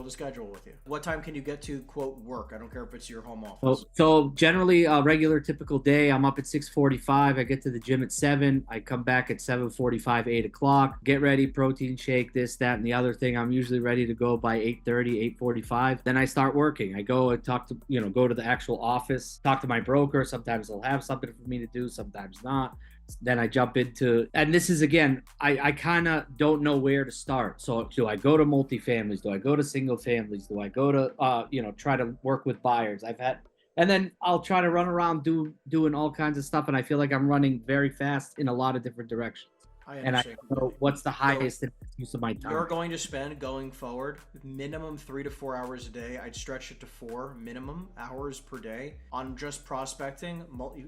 build a schedule with you. What time can you get to, quote, work? I don't care if it's your home office. So generally a regular typical day, I'm up at 6:45. I get to the gym at 7. I come back at 7:45, 8 o'clock, get ready, protein shake, this, that, and the other thing. I'm usually ready to go by 8:30, 8:45. Then I start working. I go and talk to, go to the actual office, talk to my broker. Sometimes they'll have something for me to do, sometimes not. Then I jump into, and this is, again, I kind of don't know where to start. So do I go to multifamilies? Do I go to single families? Do I go to, try to work with buyers? And then I'll try to run around doing all kinds of stuff. And I feel like I'm running very fast in a lot of different directions. And I don't know what's the highest use of my time. You're going to spend, going forward, minimum 3 to 4 hours a day. I'd stretch it to 4 minimum hours per day on just prospecting.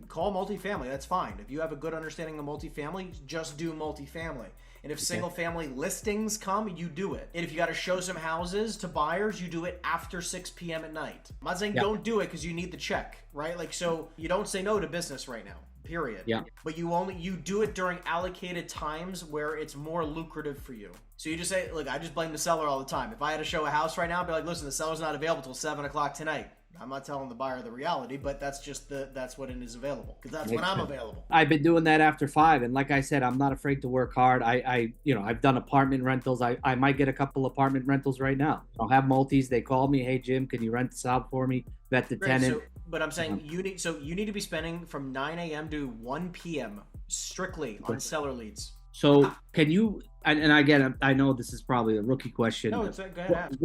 Call multifamily, that's fine. If you have a good understanding of multifamily, just do multifamily. And if single family listings come, you do it. And if you got to show some houses to buyers, you do it after 6 p.m. at night. I'm not saying don't do it because you need the check, right? Like, so you don't say no to business right now. Period. Yeah. But you do it during allocated times where it's more lucrative for you. So you just say, look, I just blame the seller all the time. If I had to show a house right now, I'd be like, listen, the seller's not available till 7 o'clock tonight. I'm not telling the buyer the reality, but that's just that's when it is available, because that's when I'm available. I've been doing that after 5, and like I said, I'm not afraid to work hard. I've done apartment rentals. I might get a couple apartment rentals right now. I'll have multis. They call me, hey Jim, can you rent this out for me? Vet the tenant. But I'm saying you need to be spending from 9 a.m. to 1 p.m. strictly on seller leads. So can you, and again, I know this is probably a rookie question. No, go ahead.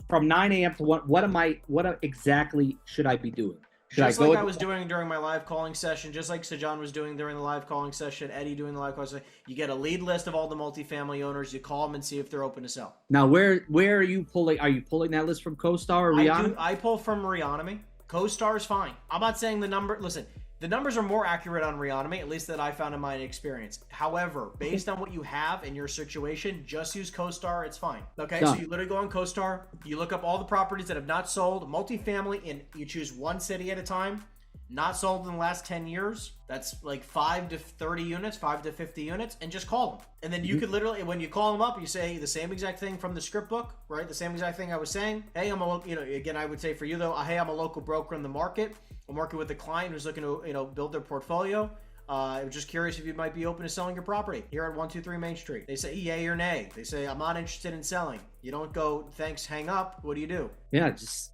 From 9 a.m. to what exactly should I be doing? Just like I was doing during my live calling session, just like Sajan was doing during the live calling session, Eddie doing the live calling session. You get a lead list of all the multifamily owners. You call them and see if they're open to sell. Now, where are you pulling? Are you pulling that list from CoStar or Reonomy? I pull from Reonomy. CoStar is fine. I'm not saying the number. Listen, the numbers are more accurate on Reonomy, at least that I found in my experience. However, based on what you have in your situation, just use CoStar. It's fine. Okay, so you literally go on CoStar. You look up all the properties that have not sold, multifamily, and you choose one city at a time. Not sold in the last 10 years. That's like 5 to 30 units, 5 to 50 units, and just call them. And then you could literally, when you call them up, you say the same exact thing from the script book, right? The same exact thing I was saying. Hey, again, I would say for you though, hey, I'm a local broker in the market. I'm working with a client who's looking to, build their portfolio. I was just curious if you might be open to selling your property here at 123 Main Street. They say yay or nay. They say, I'm not interested in selling. You don't go, thanks, hang up. What do you do? Yeah, just,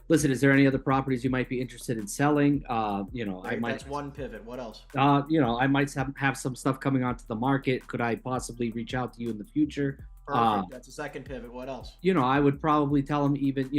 listen, is there any other properties you might be interested in selling? That's one pivot. What else? I might have some stuff coming onto the market. Could I possibly reach out to you in the future? Perfect. That's a second pivot. What else? I would probably tell them even,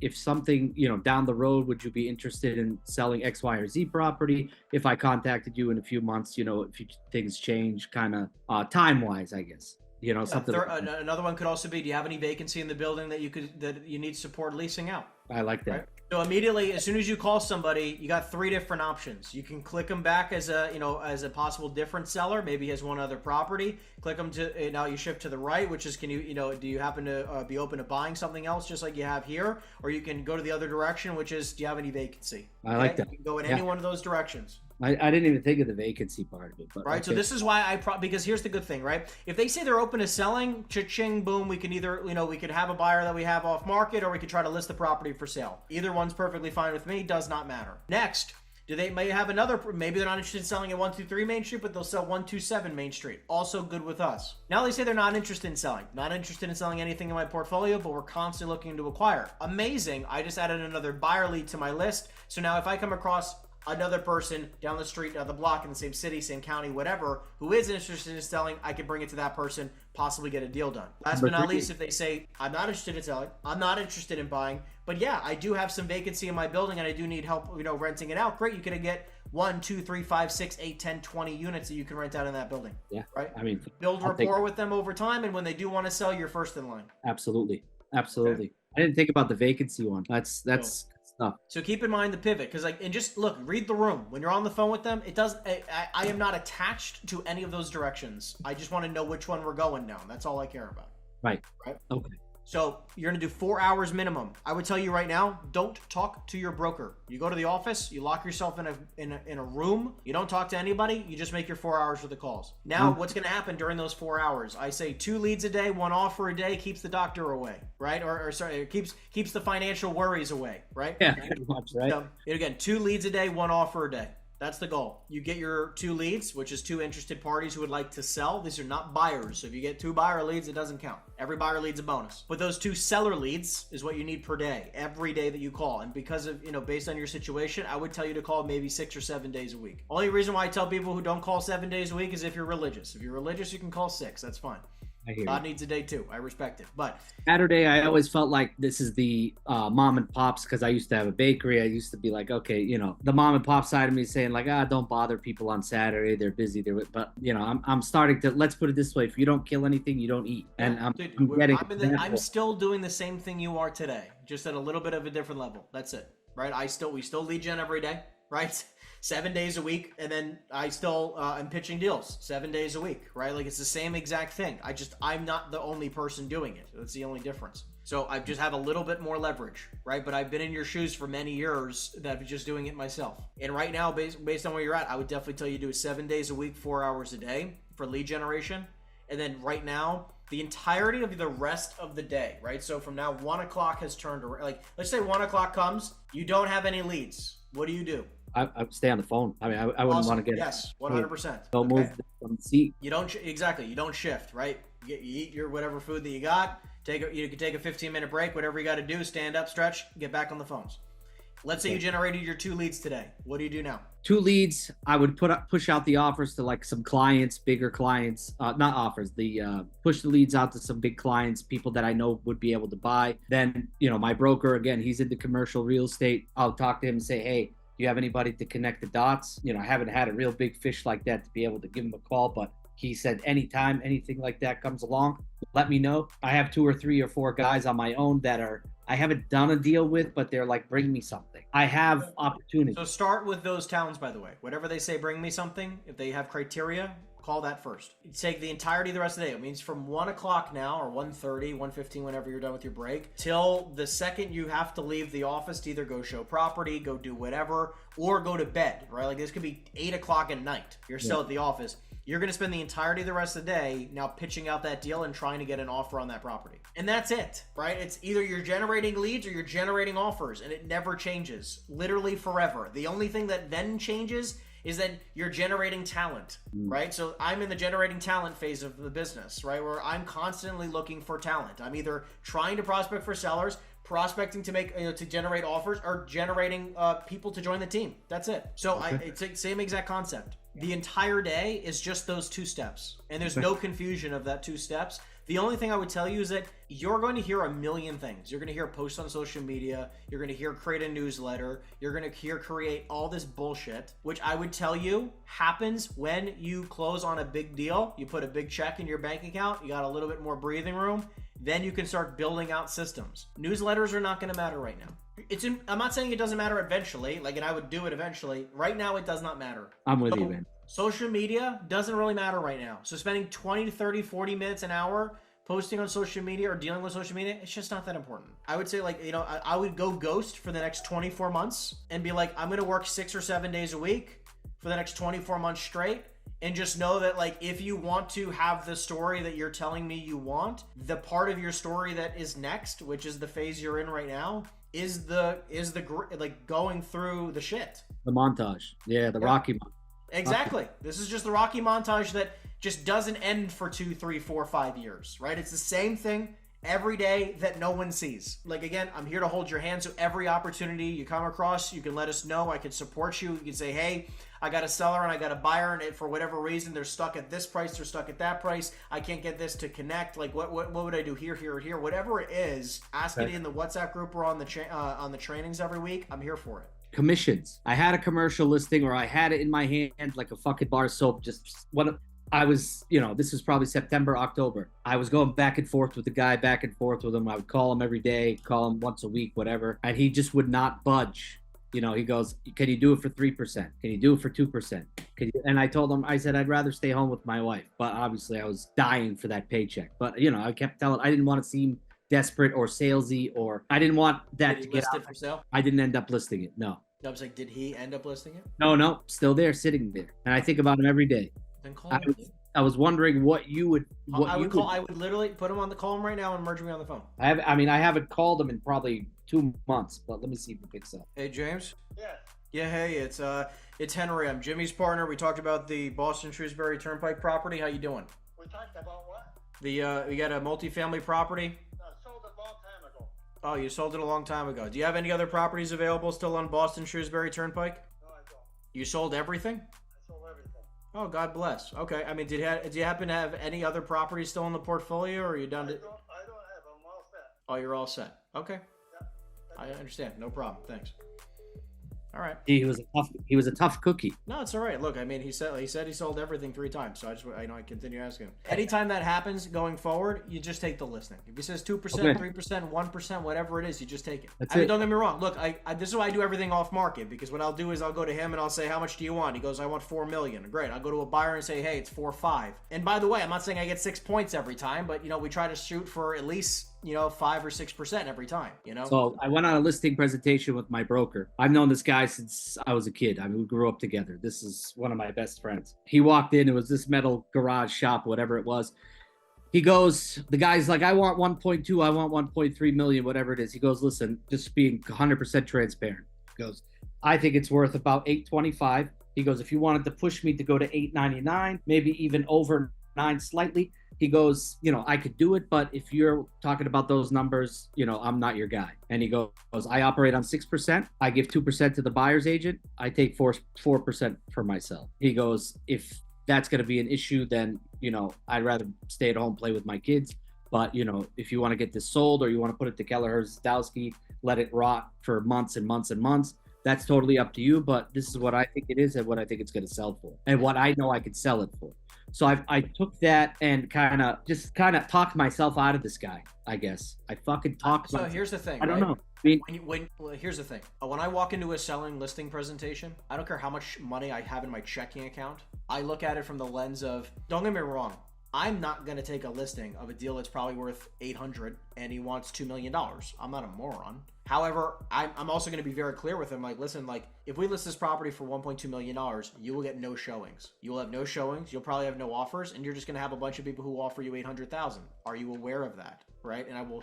if something, down the road, would you be interested in selling X, Y, or Z property? If I contacted you in a few months, if things change kind of time-wise, I guess. Something. Another one could also be, do you have any vacancy in the building that you need support leasing out? I like that. Right? So immediately, as soon as you call somebody, you got 3 different options. You can click them back as a possible different seller. Maybe he has one other property. Click them to, now you shift to the right, which is, do you happen to be open to buying something else just like you have here? Or you can go to the other direction, which is, do you have any vacancy? I like that. You can go in any one of those directions. I didn't even think of the vacancy part of it. But right, okay. So this is why because here's the good thing, right? If they say they're open to selling, cha-ching, boom, we can either, we could have a buyer that we have off market, or we could try to list the property for sale. Either one's perfectly fine with me, does not matter. Next, may have another, maybe they're not interested in selling at 123 Main Street, but they'll sell 127 Main Street. Also good with us. Now they say they're not interested in selling. Not interested in selling anything in my portfolio, but we're constantly looking to acquire. Amazing, I just added another buyer lead to my list. So now if I come across another person down the street, down the block, in the same city, same county, whatever, who is interested in selling, I can bring it to that person, possibly get a deal done. Last but not least, if they say, I'm not interested in selling, I'm not interested in buying, but yeah, I do have some vacancy in my building and I do need help, renting it out. Great, you can get 1, 2, 3, 5, 6, 8, 10, 20 units that you can rent out in that building. Yeah. Right? Build rapport with them over time, and when they do want to sell, you're first in line. Absolutely. Okay. I didn't think about the vacancy one. That's stuff. So keep in mind the pivot, because and just look, read the room when you're on the phone with them. It does. I am not attached to any of those directions. I just want to know which one we're going down. That's all I care about. Right. Okay. So you're gonna do 4 hours minimum. I would tell you right now, don't talk to your broker. You go to the office, you lock yourself in a room, you don't talk to anybody, you just make your 4 hours for the calls. Now, what's gonna happen during those 4 hours? I say 2 leads a day, 1 offer a day keeps the doctor away, right? Or sorry, it keeps the financial worries away, right? Yeah, pretty much, right? So, again, 2 leads a day, 1 offer a day. That's the goal. You get your 2 leads, which is 2 interested parties who would like to sell. These are not buyers. So if you get 2 buyer leads, it doesn't count. Every buyer lead's a bonus. But those 2 seller leads is what you need per day, every day that you call. And because of, based on your situation, I would tell you to call maybe 6 or 7 days a week. Only reason why I tell people who don't call 7 days a week is if you're religious. If you're religious, you can call 6. That's fine. God needs a day too. I respect it. But Saturday, I always felt like this is the mom and pops, because I used to have a bakery. I used to be like, okay, the mom and pop side of me saying like, don't bother people on Saturday. They're busy. But I'm starting to, let's put it this way. If you don't kill anything, you don't eat. And I'm still doing the same thing you are today, just at a little bit of a different level. That's it. Right. We still lead gen every day. Right. 7 days a week, and then I still am pitching deals 7 days a week, right? Like it's the same exact thing. I'm not the only person doing it. That's the only difference. So I just have a little bit more leverage, right? But I've been in your shoes for many years that I'm just doing it myself. And right now, based on where you're at, I would definitely tell you to do 7 days a week, 4 hours a day for lead generation. And then right now, the entirety of the rest of the day, right? So from now, 1 o'clock has turned around. Like, let's say 1 o'clock comes, you don't have any leads. What do? I stay on the phone. I mean, I wouldn't want to get 100%. Don't move from the seat. You don't You don't shift, right? You eat your whatever food that you got. You can take a 15-minute break. Whatever you got to do, stand up, stretch, get back on the phones. Let's say you generated your 2 leads today. What do you do now? 2 leads. I would push out the offers to like some clients, bigger clients. Not offers. Push the leads out to some big clients, people that I know would be able to buy. Then my broker, again, he's into commercial real estate. I'll talk to him and say, hey, do you have anybody to connect the dots? I haven't had a real big fish like that to be able to give him a call, but he said anytime anything like that comes along, let me know. I have 2 or 3 or 4 guys on my own that I haven't done a deal with, but they're like, bring me something. I have opportunity. So start with those towns, by the way. Whatever they say, bring me something. If they have criteria, call that first. You take the entirety of the rest of the day. It means from 1 o'clock now, or 1:30, 1:15, whenever you're done with your break, till the second you have to leave the office to either go show property, go do whatever, or go to bed, right? Like this could be 8 o'clock at night. You're still at the office. You're going to spend the entirety of the rest of the day now pitching out that deal and trying to get an offer on that property. And that's it, right? It's either you're generating leads or you're generating offers, and it never changes, literally forever. The only thing that then changes is that you're generating talent, right? So I'm in the generating talent phase of the business, right? Where I'm constantly looking for talent. I'm either trying to prospect for sellers, prospecting to make, to generate offers, or generating people to join the team. That's it. So it's the same exact concept. The entire day is just those 2 steps, and there's no confusion of that 2 steps. The only thing I would tell you is that you're going to hear a million things. You're going to hear posts on social media. You're going to hear create a newsletter. You're going to hear create all this bullshit, which I would tell you happens when you close on a big deal. You put a big check in your bank account. You got a little bit more breathing room. Then you can start building out systems. Newsletters are not going to matter right now. I'm not saying it doesn't matter eventually, and I would do it eventually. Right now, it does not matter. I'm with you, man. Social media doesn't really matter right now. So spending 20 to 30, 40 minutes an hour posting on social media or dealing with social media, it's just not that important. I would say I would go ghost for the next 24 months and be like, I'm going to work 6 or 7 days a week for the next 24 months straight. And just know that if you want to have the story that you're telling me you want, the part of your story that is next, which is the phase you're in right now, is going through the shit. The montage. Yeah, the Rocky montage. Exactly. This is just the Rocky montage that just doesn't end for 2, 3, 4, 5 years, right? It's the same thing every day that no one sees. Again, I'm here to hold your hand. So every opportunity you come across, you can let us know. I can support you. You can say, hey, I got a seller and I got a buyer, and for whatever reason, they're stuck at this price, they're stuck at that price. I can't get this to connect. What would I do here, or here? Whatever it is, ask it in the WhatsApp group or on the trainings every week. I'm here for it. Commissions. I had a commercial listing, or I had it in my hand like a fucking bar of soap. I was, this was probably September, October. I was going back and forth with the guy, back and forth with him. I would call him every day, call him once a week, whatever. And he just would not budge. He goes, can you do it for 3%? Can you do it for 2%? And I told him, I said, I'd rather stay home with my wife. But obviously I was dying for that paycheck. But, I kept telling, I didn't want to seem desperate or salesy, or I didn't want that Did to he get list out. it for sale? I didn't end up listing it. No. I was like, did he end up listing it? No, still there, sitting there, and I think about him every day. Then call him. I was wondering what you would. I would literally put him on the call him right now and merge me on the phone. I haven't called him in probably 2 months, but let me see if he picks up. Hey, James. Yeah. Yeah, hey, it's Henry. I'm Jimmy's partner. We talked about the Boston Shrewsbury Turnpike property. How you doing? We talked about what? We got a multifamily property. Sold it a long time ago. Oh, you sold it a long time ago. Do you have any other properties available still on Boston Shrewsbury Turnpike? No, I don't. You sold everything? I sold everything. Oh, God bless. Okay. I mean, do you happen to have any other properties still in the portfolio, or are you done? I don't have. I'm all set. Oh, you're all set. Okay. Yeah. I understand. No problem. Thanks. All right. He was a tough cookie. No, it's all right. Look, I mean, he said he sold everything 3 times, so I continue asking him. Anytime that happens going forward, you just take the listing. If he says 2%, Okay. 3%, 1%, whatever it is, you just take it. That's I mean, it. don't get me wrong. Look, this is why I do everything off market, because what I'll do is I'll go to him and I'll say, how much do you want? He goes, I want $4 million. Great. I'll go to a buyer and say, hey, it's 4.5. And by the way, I'm not saying I get 6 points every time, but we try to shoot for at least 5 or 6% every time. So I went on a listing presentation with my broker. I've known this guy since I was a kid. I mean, we grew up together. This is one of my best friends. He walked in. It was this metal garage shop, whatever it was. He goes, the guy's like, I want 1.2, I want 1.3 million, whatever it is. He goes, listen, just being 100% transparent. He goes, I think it's worth about 825. He goes, if you wanted to push me to go to 899, maybe even over 9 slightly. He goes, I could do it, but if you're talking about those numbers, I'm not your guy. And he goes, I operate on 6%. I give 2% to the buyer's agent. I take 4% for myself. He goes, if that's going to be an issue, then, I'd rather stay at home, play with my kids. But, if you want to get this sold or you want to put it to Kelleher Zdowski, let it rot for months and months and months, that's totally up to you. But this is what I think it is and what I think it's going to sell for and what I know I could sell it for. So I took that and kind of talked myself out of this guy, I guess. I fucking talked So myself. here's the thing. I don't right? know. I mean, Here's the thing. When I walk into a selling listing presentation, I don't care how much money I have in my checking account. I look at it from the lens of, don't get me wrong, I'm not going to take a listing of a deal that's probably worth $800 and he wants $2 million. I'm not a moron. However, I'm also going to be very clear with him. Like, listen, like if we list this property for $1.2 million, you will get no showings. You will have no showings. You'll probably have no offers, and you're just going to have a bunch of people who offer you $800,000. Are you aware of that? Right? And I will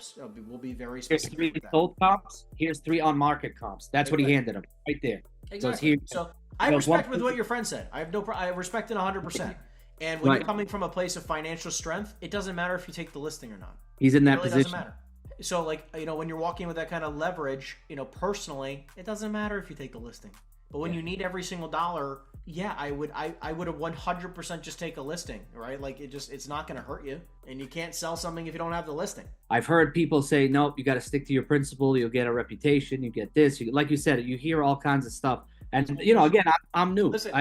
be very here's specific. 3 with that. sold comps. Here's 3 on market comps. That's what he handed him right there. Exactly. So I you know, respect one- with what your friend said. I respect it 100%. And when Right. you're coming from a place of financial strength, it doesn't matter if you take the listing or not. He's in It that really position. doesn't matter. So, like, when you're walking with that kind of leverage, personally, it doesn't matter if you take the listing. But when you need every single dollar, yeah, I would have 100% just take a listing, right? Like, it's not going to hurt you. And you can't sell something if you don't have the listing. I've heard people say, nope, you got to stick to your principle. You'll get a reputation. You get this. Like you said, you hear all kinds of stuff. And, again, I'm new. Listen,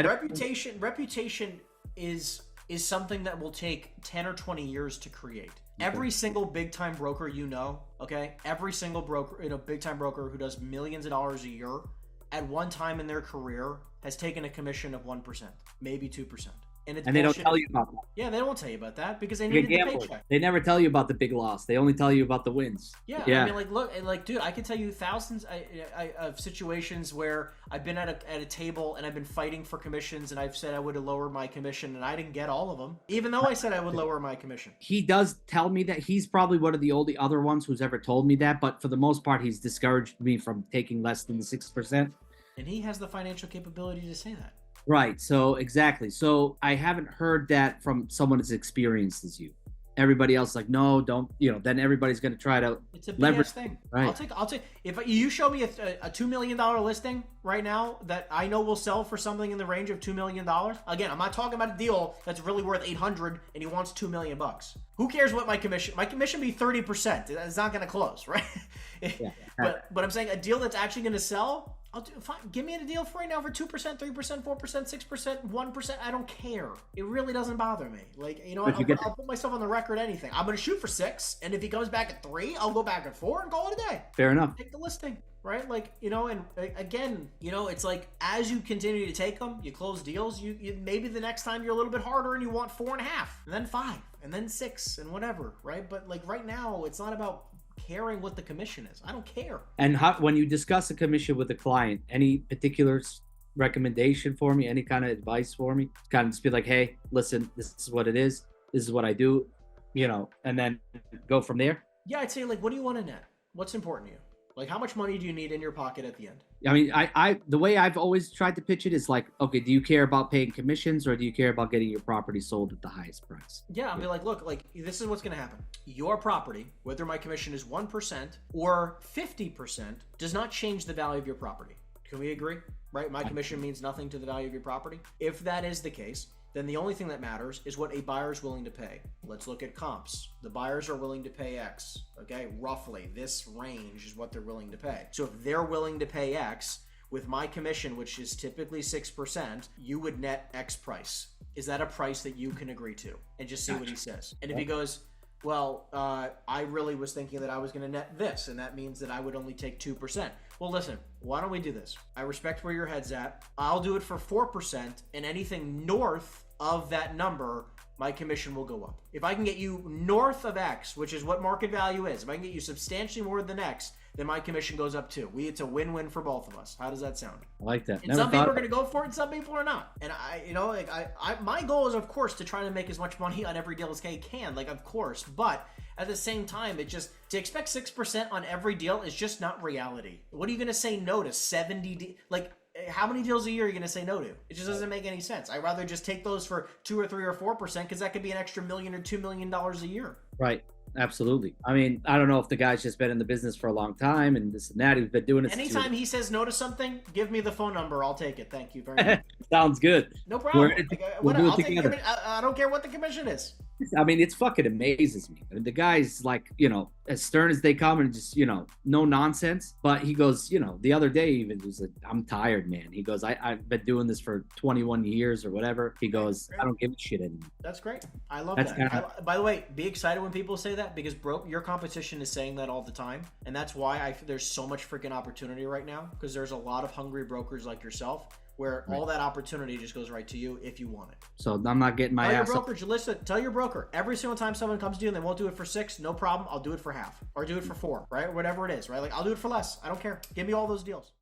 reputation is something that will take 10 or 20 years to create. Every single big time broker okay? Every single broker, big time broker who does millions of dollars a year at one time in their career has taken a commission of 1%, maybe 2%. And they don't tell you about that. Yeah, they won't tell you about that because they You're needed the gambling. paycheck. They never tell you about the big loss. They only tell you about the wins. Yeah. Yeah. I mean, look, dude, I can tell you thousands of situations where I've been at a table and I've been fighting for commissions and I've said I would have lowered my commission and I didn't get all of them, even though I said I would lower my commission. He does tell me that. He's probably one of the only other ones who's ever told me that, but for the most part, he's discouraged me from taking less than the 6%. And he has the financial capability to say that. Right. So exactly. So I haven't heard that from someone as experienced as you. Everybody else like, no, don't, then everybody's going to try to It's a big leverage ass thing. Right. I'll take, if you show me a $2 million listing right now that I know will sell for something in the range of $2 million. Again, I'm not talking about a deal that's really worth 800 and he wants $2 million. Who cares what my commission be 30%. It's not going to close, right? Yeah. But I'm saying a deal that's actually going to sell, I'll do fine. Give me a deal for right now for 2%, 3%, 4%, 6%, 1%. I don't care. It really doesn't bother me. Like, I'll put myself on the record anything. I'm going to shoot for 6, and if he comes back at 3, I'll go back at 4 and call it a day. Fair enough. Take the listing, right? Like, and again, it's like as you continue to take them, you close deals. You maybe the next time you're a little bit harder and you want 4.5, and then 5, and then 6, and whatever, right? But like right now, it's not about caring what the commission is. I don't care. And when you discuss a commission with a client, any particular recommendation for me, any kind of advice for me? Kind of just be like, hey, listen, this is what it is. This is what I do, and then go from there. Yeah, I'd say, like, what do you want to net? What's important to you? Like, how much money do you need in your pocket at the end? I mean, I the way I've always tried to pitch it is like, okay, do you care about paying commissions or do you care about getting your property sold at the highest price? Yeah, I'll be like, look, like, this is what's going to happen. Your property, whether my commission is 1% or 50%, does not change the value of your property. Can we agree? Right? My commission means nothing to the value of your property. If that is the case, then the only thing that matters is what a buyer is willing to pay. Let's look at comps. The buyers are willing to pay X, okay? Roughly, this range is what they're willing to pay. So if they're willing to pay X, with my commission, which is typically 6%, you would net X price. Is that a price that you can agree to? And just see what he says. And if he goes, well, I really was thinking that I was going to net this, and that means that I would only take 2%. Well, listen, why don't we do this? I respect where your head's at. I'll do it for 4%, and anything north of that number, my commission will go up. If I can get you north of X, which is what market value is, if I can get you substantially more than X, then my commission goes up too. It's a win-win for both of us. How does that sound? I like that. And some people are going to go for it, and some people are not. And my goal is, of course, to try to make as much money on every deal as I can, like, of course. But at the same time, to expect 6% on every deal is just not reality. What are you going to say no to 70? How many deals a year are you going to say no to? It just doesn't make any sense. I'd rather just take those for 2 or 3 or 4% because that could be an extra $1 million or $2 million a year. Right. Absolutely. I mean, I don't know if the guy's just been in the business for a long time and this and that. He's been doing it. Anytime he says no to something, give me the phone number. I'll take it. Thank you very much. Sounds good. No problem. We'll do it together. I don't care what the commission is. I mean, it's fucking amazes me. I mean, the guy's like, as stern as they come and just, no nonsense. But he goes, the other day even was like, I'm tired, man. He goes, I've been doing this for 21 years or whatever. He goes, I don't give a shit anymore. That's great. I love that. By the way, be excited when people say that because your competition is saying that all the time. And that's why there's so much freaking opportunity right now because there's a lot of hungry brokers like yourself where all that opportunity just goes right to you if you want it. So I'm not getting my ass up. Tell your broker every single time someone comes to you and they won't do it for 6, no problem. I'll do it for half or do it for 4, right? Or whatever it is, right? Like I'll do it for less. I don't care. Give me all those deals.